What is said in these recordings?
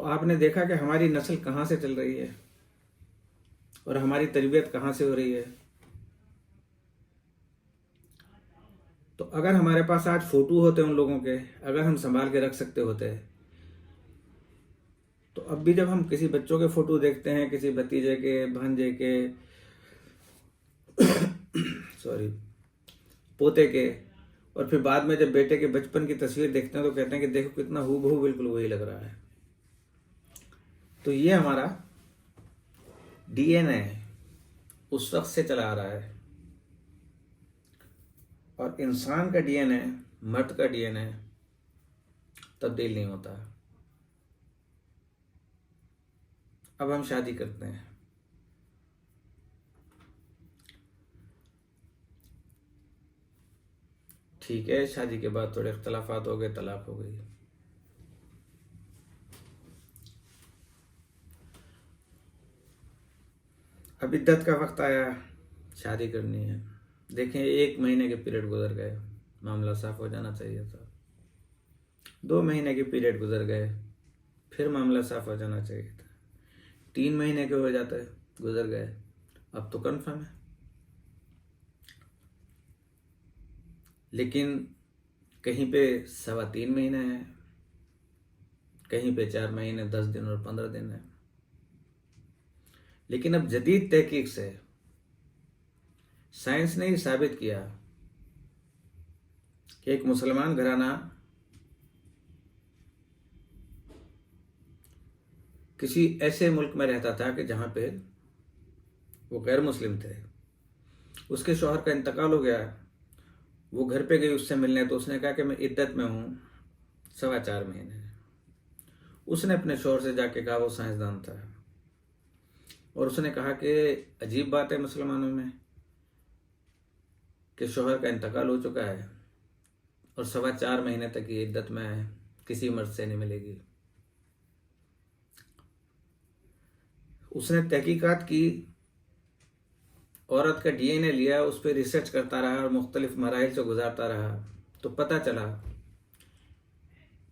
तो आपने देखा कि हमारी नस्ल कहाँ से चल रही है और हमारी तरबियत कहाँ से हो रही है। तो अगर हमारे पास आज फोटो होते उन लोगों के, अगर हम संभाल के रख सकते होते, तो अब भी जब हम किसी बच्चों के फोटो देखते हैं, किसी भतीजे के, भांजे के, सॉरी, पोते के, और फिर बाद में जब बेटे के बचपन की तस्वीर देखते हैं तो कहते हैं कि देखो कितना हूबहू बिल्कुल वही लग रहा है। तो ये हमारा डीएनए उस वक्त से चला आ रहा है। और इंसान का डीएनए, मर्द का डीएनए तब्दील नहीं होता। अब हम शादी करते हैं, ठीक है, शादी के बाद थोड़े इख्तलाफात हो गए, तलाक हो गई। अब इद्दत का वक्त आया, शादी करनी है। देखें 1 महीने के पीरियड गुजर गए, मामला साफ हो जाना चाहिए था। 2 महीने के पीरियड गुजर गए, फिर मामला साफ हो जाना चाहिए था। 3 महीने के हो जाते, गुजर गए, अब तो कन्फर्म है। लेकिन कहीं पे 3.25 महीने है, कहीं पे 4 महीने 10 दिन और 15 दिन है। लेकिन अब जदीद तहकीक से साइंस ने ही साबित किया कि एक मुसलमान घराना किसी ऐसे मुल्क में रहता था कि जहां पे वो गैर मुस्लिम थे। उसके शौहर का इंतकाल हो गया, वो घर पे गई उससे मिलने, तो उसने कहा कि मैं इद्दत में हूँ 4.25 महीने। उसने अपने शौहर से जाके कहा, वो साइंसदान था, और उसने कहा कि अजीब बात है मुसलमानों में कि शौहर का इंतकाल हो चुका है और 4.25 महीने तक ये इद्दत में किसी मर्द से नहीं मिलेगी। उसने तहकीकात की, औरत का डीएनए लिया, उस पर रिसर्च करता रहा और मुख्तलिफ मराहिल से गुजारता रहा, तो पता चला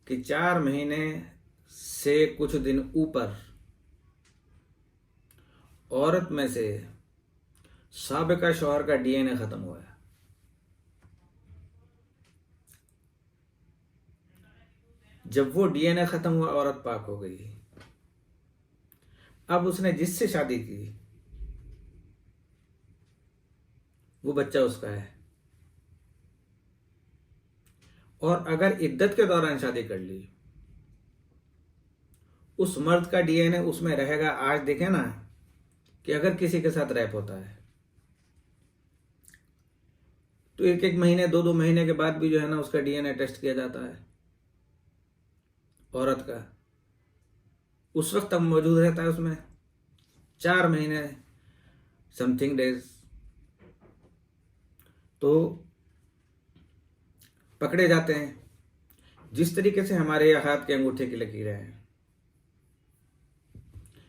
कि 4 महीने से कुछ दिन ऊपर औरत में से साबिका शौहर का डीएनए खत्म हुआ है। जब वो डीएनए खत्म हुआ, औरत पाक हो गई। अब उसने जिससे शादी की वो बच्चा उसका है। और अगर इद्दत के दौरान शादी कर ली, उस मर्द का डीएनए उसमें रहेगा। आज देखें ना कि अगर किसी के साथ रैप होता है तो 1-1 महीने, 2-2 महीने के बाद भी जो है ना उसका डीएनए टेस्ट किया जाता है। औरत का उस वक्त तक मौजूद रहता है उसमें 4 महीने समथिंग डेज। तो पकड़े जाते हैं। जिस तरीके से हमारे हाथ के अंगूठे की लकीरें हैं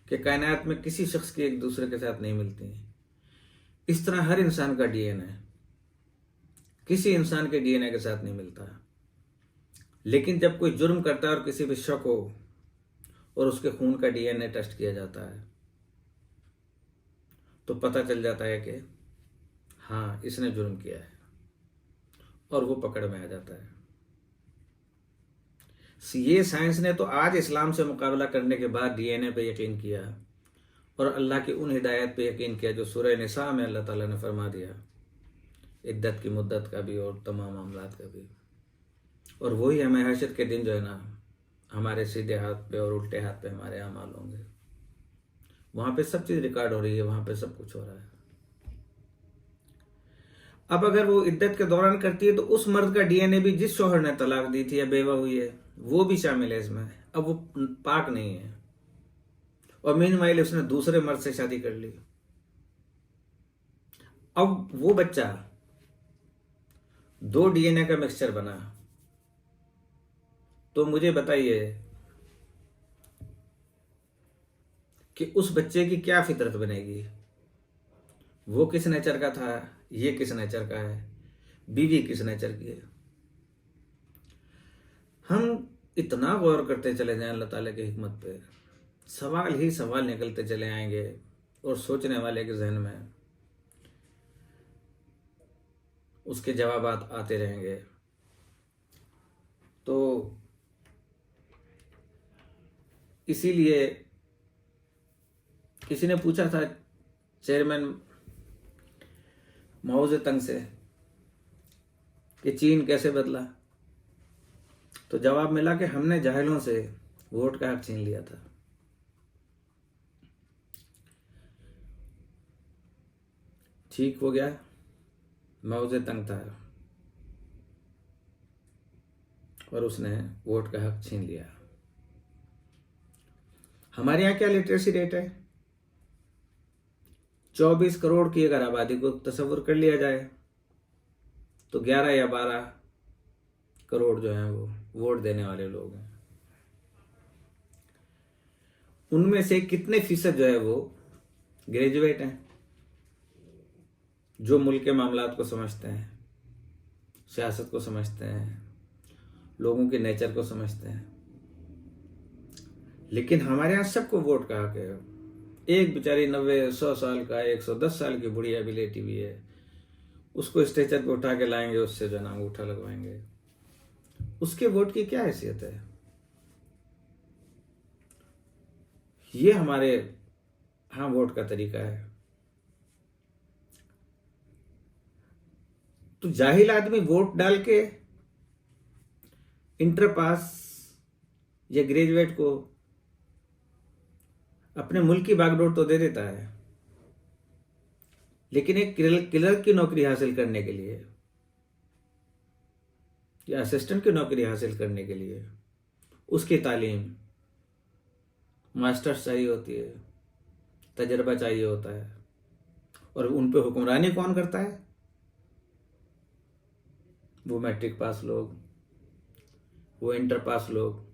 कि कायनात में किसी शख्स की एक दूसरे के साथ नहीं मिलती, इस तरह हर इंसान का डीएनए किसी इंसान के डीएनए के साथ नहीं मिलता। लेकिन जब कोई जुर्म करता है और किसी पे शक हो और उसके खून का डीएनए टेस्ट किया जाता है तो पता चल जाता है कि हाँ, इसने जुर्म किया है, और वो पकड़ में आ जाता है। ये साइंस ने तो आज इस्लाम से मुकाबला करने के बाद डीएनए पे यकीन किया और अल्लाह की उन हिदायत पे यकीन किया जो सूरह निसा में अल्लाह ताला ने फरमा दिया, इद्दत की मुद्दत का भी और तमाम मामलात का भी। और वही हमें हशर के दिन जो है ना, हमारे सीधे हाथ पे और उल्टे हाथ पे हमारे अमाल होंगे। वहां पे सब चीज रिकॉर्ड हो रही है, वहां पे सब कुछ हो रहा है। अब अगर वो इद्दत के दौरान करती है तो उस मर्द का डीएनए भी जिस शौहर ने तलाक दी थी या बेवा हुई है वो भी शामिल है इसमें। अब वो पाक नहीं है और मीनवाइल उसने दूसरे मर्द से शादी कर ली। अब वो बच्चा 2 डीएनए का मिक्सचर बना। तो मुझे बताइए कि उस बच्चे की क्या फितरत बनेगी। वो किस नेचर का था, ये किस नेचर का है, बीवी किस नेचर की है। हम इतना गौर करते चले जाएं अल्लाह ताला की हिकमत पे, सवाल ही सवाल निकलते चले आएंगे और सोचने वाले के जहन में उसके जवाब आते रहेंगे। तो इसीलिए किसी ने पूछा था चेयरमैन माओ ज़ेतुंग से कि चीन कैसे बदला, तो जवाब मिला कि हमने जाहिलों से वोट का हक छीन लिया था। ठीक हो गया, माओ ज़ेतुंग था और उसने वोट का हक छीन लिया। हमारे यहाँ क्या लिटरेसी रेट है? 24 करोड़ की अगर आबादी को तस्वुर कर लिया जाए तो 11 या 12 करोड़ जो हैं वो वोट देने वाले लोग हैं। उनमें से कितने फीसद जो है वो ग्रेजुएट हैं, जो मुल्क के मामलात को समझते हैं, सियासत को समझते हैं, लोगों के नेचर को समझते हैं। लेकिन हमारे यहाँ सबको वोट का हक है। एक बेचारी 90-100 साल का 110 साल की बुढ़िया भी लेटी हुई है, उसको स्टेचर पे उठा के लाएंगे, उससे जो ना अंगूठा लगवाएंगे, उसके वोट की क्या हैसियत है? ये हमारे हाँ वोट का तरीका है। तो जाहिल आदमी वोट डाल के इंटर पास या ग्रेजुएट को अपने मुल्क की बागडोर तो दे देता है, लेकिन एक क्लर्क की नौकरी हासिल करने के लिए या असिस्टेंट की नौकरी हासिल करने के लिए उसकी तालीम, मास्टर्स चाहिए होती है, तजर्बा चाहिए होता है। और उन पे हुक्मरानी कौन करता है? वो मैट्रिक पास लोग, वो इंटर पास लोग,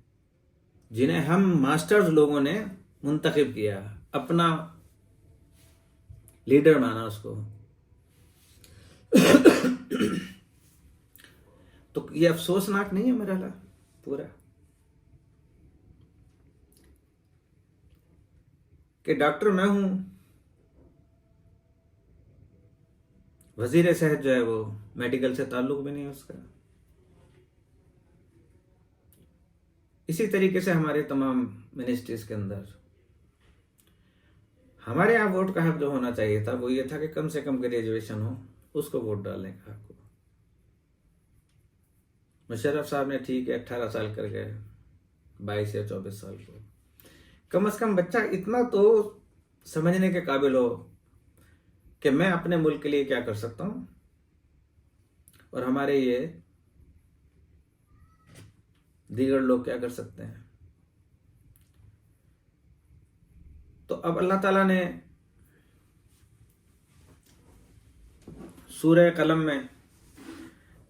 जिन्हें हम मास्टर्स लोगों ने मुंतखब किया, अपना लीडर माना उसको। तो ये अफसोसनाक नहीं है मेरा पूरा कि डॉक्टर मैं हूं, वजीर सेहत जो है वो मेडिकल से ताल्लुक भी नहीं उसका। इसी तरीके से हमारे तमाम मिनिस्ट्रीज के अंदर हमारे यहाँ वोट का हक जो होना चाहिए था वो ये था कि कम से कम ग्रेजुएशन हो, उसको वोट डालने का हक हो। मुशर्रफ साहब ने ठीक है 18 साल कर गए, 22 या 24 साल को। कम से कम बच्चा इतना तो समझने के काबिल हो कि मैं अपने मुल्क के लिए क्या कर सकता हूं, और हमारे ये दीगर लोग क्या कर सकते हैं। तो अब अल्लाह ताला ने सूरह कलम में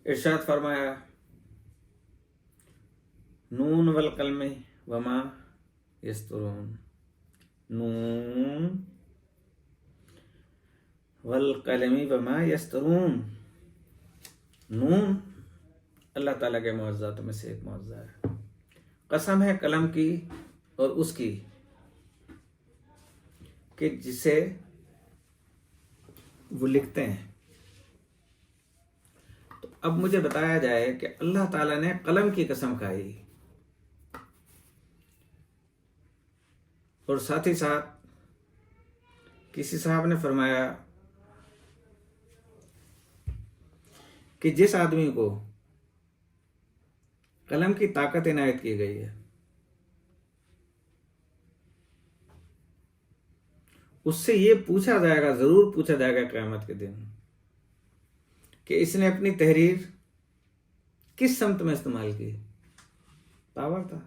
इरशाद फरमाया, नून वल कलमी वमा यस्तरून, नून वल कलमी वमा यस्तरून। नून अल्लाह ताला के मुअज्जज़ात में से एक मुअज्जा है। कसम है कलम की और उसकी कि जिसे वो लिखते हैं। तो अब मुझे बताया जाए कि अल्लाह ताला ने कलम की कसम खाई और साथ ही साथ किसी साहब ने फरमाया कि जिस आदमी को कलम की ताकत इनायत की गई है उससे ये पूछा जाएगा, जरूर पूछा जाएगा क़यामत के दिन कि इसने अपनी तहरीर किस समत में इस्तेमाल की। पावर था।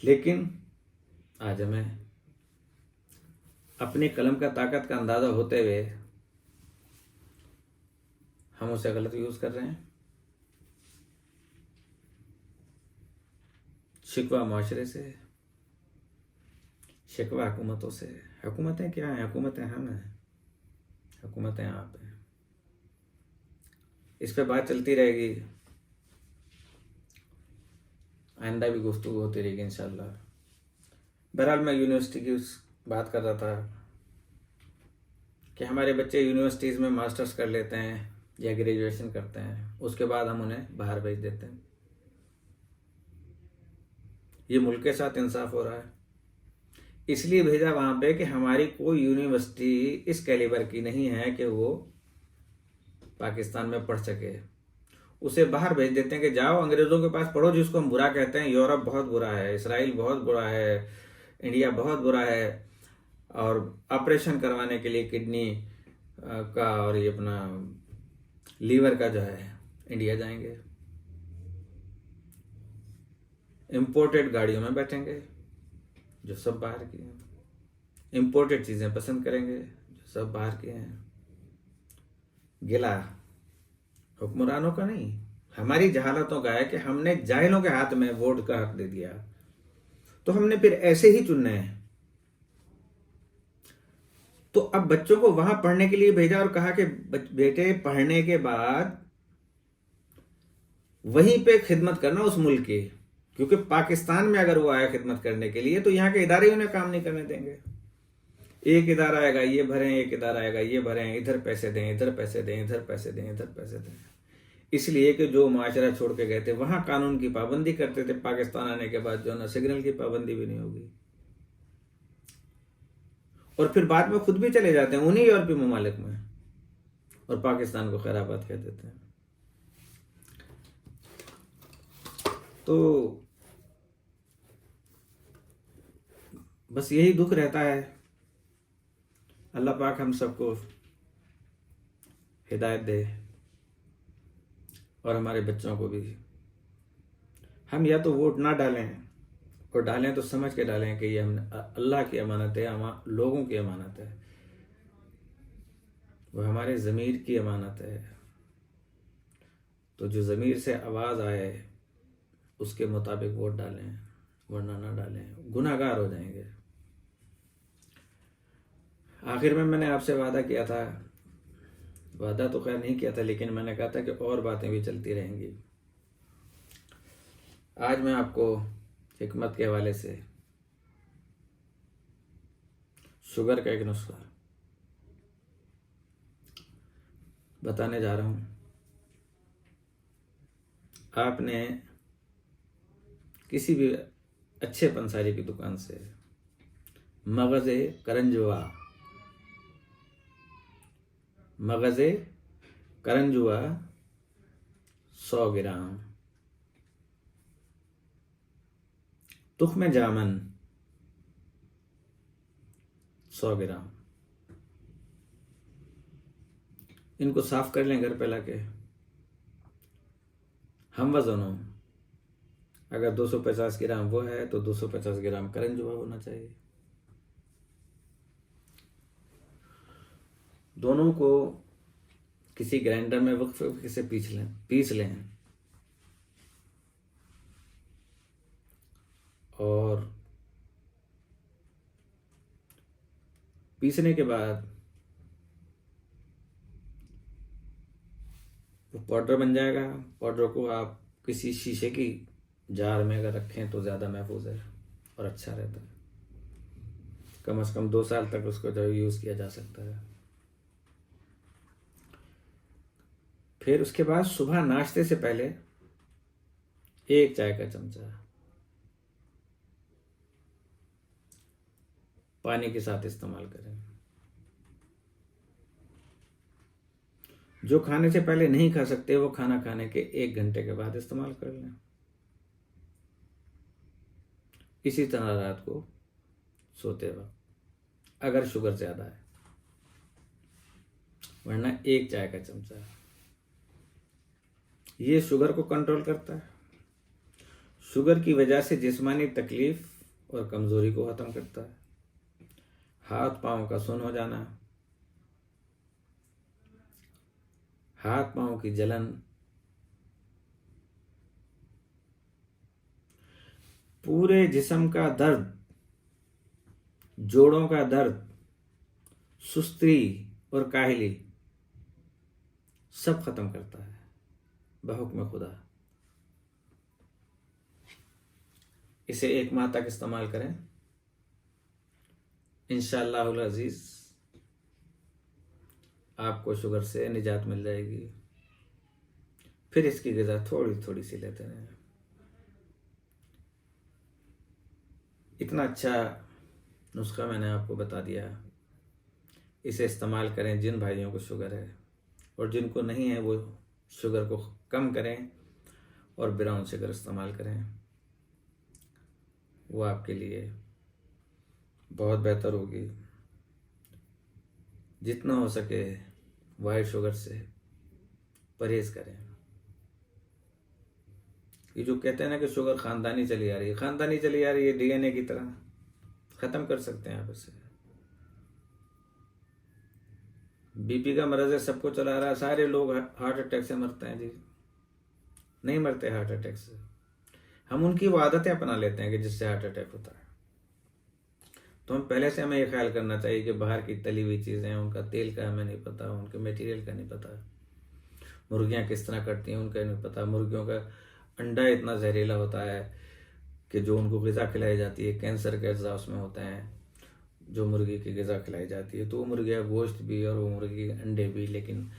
लेकिन आज हमें अपनी कलम का ताकत का अंदाजा होते हुए हम उसे गलत यूज कर रहे हैं। शिकवा माशरे से, शिकवा हुकूमतों से। हुकूमतें क्या हैं? हुकूमतें हम हैं, हुकूमतें आप हैं। इस पे बात चलती रहेगी, आइंदा भी गुफ्तगू होती रहेगी इंशाल्लाह। बहरहाल मैं यूनिवर्सिटी की बात कर रहा था कि हमारे बच्चे यूनिवर्सिटीज़ में मास्टर्स कर लेते हैं या ग्रेजुएशन करते हैं, उसके बाद हम उन्हें बाहर भेज देते हैं। ये मुल्क के साथ इंसाफ हो रहा है। इसलिए भेजा वहाँ पे कि हमारी कोई यूनिवर्सिटी इस कैलिबर की नहीं है कि वो पाकिस्तान में पढ़ सके। उसे बाहर भेज देते हैं कि जाओ अंग्रेज़ों के पास पढ़ो, जिसको हम बुरा कहते हैं। यूरोप बहुत बुरा है, इसराइल बहुत बुरा है, इंडिया बहुत बुरा है। और ऑपरेशन करवाने के लिए किडनी का और ये अपना लीवर का जो है इंडिया जाएंगे, इम्पोर्टेड गाड़ियों में बैठेंगे जो सब बाहर की हैं, इम्पोर्टेड चीज़ें पसंद करेंगे जो सब बाहर की हैं। गिला हुक्मरानों का नहीं, हमारी जहालतों का है कि हमने जाहिलों के हाथ में वोट का हक दे दिया, तो हमने फिर ऐसे ही चुनने हैं। तो अब बच्चों को वहां पढ़ने के लिए भेजा और कहा कि बेटे पढ़ने के बाद वहीं पे खिदमत करना उस मुल्क की, क्योंकि पाकिस्तान में अगर वो आया खिदमत करने के लिए तो यहाँ के इदारे उन्हें काम नहीं करने देंगे। एक इदारा आएगा ये भरें, एक इदारा आएगा ये भरें, इधर पैसे दें, इधर पैसे दें, इधर पैसे दें, इधर पैसे दें। इसलिए कि जो माशरा छोड़ के गए थे वहां कानून की पाबंदी करते थे, पाकिस्तान आने के बाद जो ना सिग्नल की पाबंदी भी नहीं होगी। और फिर बाद में खुद भी चले जाते हैं उन्हीं यूरोपीय ममालिक में और पाकिस्तान को खैराबाद कह देते हैं। तो बस यही दुख रहता है। अल्लाह पाक हम सबको हिदायत दे और हमारे बच्चों को भी। हम या तो वोट ना डालें, और डालें तो समझ के डालें कि ये हम अल्लाह की अमानत है, लोगों की अमानत है, वो हमारे ज़मीर की अमानत है। तो जो ज़मीर से आवाज़ आए उसके मुताबिक वोट डालें, वरना ना डालें, गुनाहगार हो जाएंगे। आखिर में मैंने आपसे वादा किया था, वादा तो खैर नहीं किया था, लेकिन मैंने कहा था कि और बातें भी चलती रहेंगी। आज मैं आपको हिकमत के हवाले से शुगर का एक नुस्खा बताने जा रहा हूँ। आपने किसी भी अच्छे पंसारी की दुकान से मगज़े करंजुआ 100 ग्राम, तुख्म जामन 100 ग्राम, इनको साफ कर लें घर पे लाके। हम वज़न हो, अगर 250 ग्राम वो है तो 250 ग्राम करंजुआ होना चाहिए। दोनों को किसी ग्राइंडर में वक्फे से पीस लें और पीसने के बाद वो पाउडर बन जाएगा। पाउडर को आप किसी शीशे की जार में अगर रखें तो ज़्यादा महफूज है और अच्छा रहता है। कम से कम 2 साल तक उसको जो यूज़ किया जा सकता है। फिर उसके बाद सुबह नाश्ते से पहले 1 चाय का चमचा पानी के साथ इस्तेमाल करें। जो खाने से पहले नहीं खा सकते वो खाना खाने के 1 घंटे के बाद इस्तेमाल कर लें। इसी तरह रात को सोते वक्त अगर शुगर ज़्यादा है, वरना 1 चाय का चमचा। ये शुगर को कंट्रोल करता है। शुगर की वजह से जिस्मानी तकलीफ और कमज़ोरी को ख़त्म करता है। हाथ पाँव का सुन्न हो जाना, हाथ पाँव की जलन, पूरे जिस्म का दर्द, जोड़ों का दर्द, सुस्ती और काहली सब खत्म करता है। बहुक्म खुदा। इसे 1 माह तक इस्तेमाल करें, इंशाअल्लाहुल अज़ीज़ आपको शुगर से निजात मिल जाएगी। फिर इसकी ग़िज़ा थोड़ी थोड़ी सी लेते रहें। इतना अच्छा नुस्खा मैंने आपको बता दिया, इसे इस्तेमाल करें। जिन भाइयों को शुगर है और जिनको नहीं है वो शुगर को कम करें और ब्राउन शुगर इस्तेमाल करें, वो आपके लिए बहुत बेहतर होगी। जितना हो सके वाइट शुगर से परहेज़ करें। ये जो कहते हैं ना कि शुगर ख़ानदानी चली आ रही है, ख़ानदानी चली आ रही है, डीएनए की तरह ख़त्म कर सकते हैं आप इसे। बीपी का मरज़ है, सबको चला रहा है, सारे लोग हार्ट अटैक से मरते हैं जी। नहीं मरते हार्ट अटैक से, हम उनकी वो आदतें अपना लेते हैं कि जिससे हार्ट अटैक होता है। तो हम पहले से हमें ये ख्याल करना चाहिए कि बाहर की तली हुई चीज़ें, उनका तेल का हमें नहीं पता, उनके मटेरियल का नहीं पता, मुर्गियाँ किस तरह करती हैं उनका नहीं पता, मुर्गियों का अंडा इतना जहरीला होता है कि जो उनको ग़िज़ा खिलाई जाती है, कैंसर के अज़ा उसमें होते हैं जो मुर्गी की ग़िज़ा खिलाई जाती है। तो वो मुर्गियाँ गोश्त भी और वो मुर्गी अंडे भी। लेकिन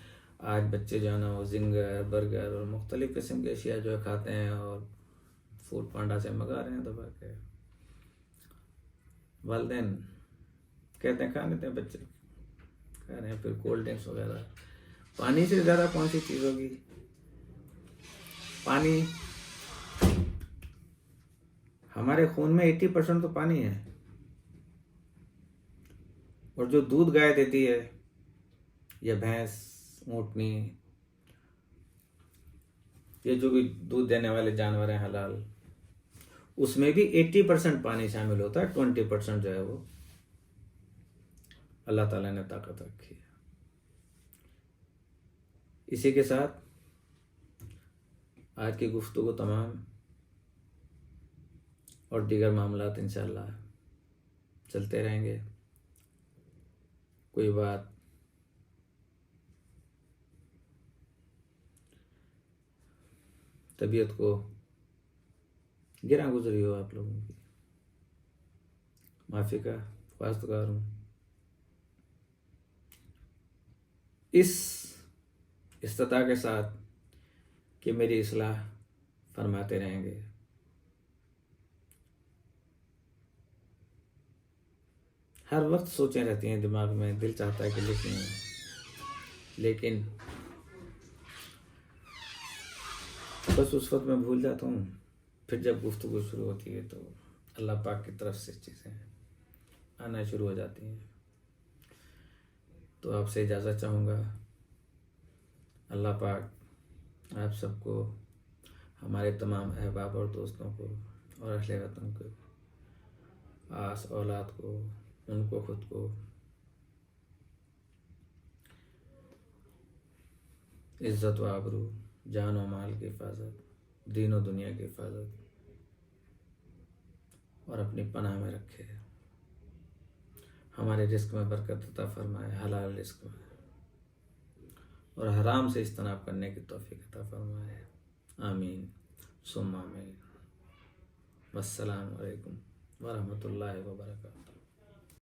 आज बच्चे जो है ना वो जिंगर, बर्गर और मुख्तलिफ़ किस्म की अशिया जो है खाते हैं और फूड पांडा से मंगा रहे हैं दबा के। वालिदैन कहते हैं खाने दें, बच्चे खा रहे हैं। फिर कोल्ड ड्रिंक्स वगैरह। पानी से ज़्यादा कौन सी चीज़ होगी? पानी, हमारे खून में 80% तो पानी है। और जो दूध गाय देती है या भैंस, ऊँटनी, ये जो भी दूध देने वाले जानवर हैं हलाल, उसमें भी 80% पानी शामिल होता है। 20% जो है वो अल्लाह ताला ने ताकत रखी है। इसी के साथ आज की गुफ्तगू तमाम और दीगर मामलात इंशाअल्लाह चलते रहेंगे। कोई बात तबीयत को गिरा गुजरी हो आप लोगों की, माफ़ी का वास्तगार हूँ। इस इस्तिता के साथ कि मेरी इस्लाह फरमाते रहेंगे। हर वक्त सोचें रहती हैं दिमाग में, दिल चाहता है कि लेकिन बस उस वक्त मैं भूल जाता हूँ। फिर जब गुफ्तगू शुरू होती है तो अल्लाह पाक की तरफ से चीज़ें आना शुरू हो जाती हैं। तो आपसे इजाज़त चाहूँगा। अल्लाह पाक आप सबको, हमारे तमाम अहबाब और दोस्तों को और अहले वतन को, आस औलाद को, उनको खुद को इज़्ज़त व आबरू, जान व माल की हिफाजत, दीन व दुनिया की हिफाजत और अपनी पनाह में रखे। हमारे रिस्क में बरकत अता फरमाए, हलाल रिस्क में, और हराम से इज्तनाब करने की तौफीक अता फरमाए। आमीन सुम्मा आमीन। वस्सलामु अलैकुम व रहमतुल्लाहि व बरकातुहू।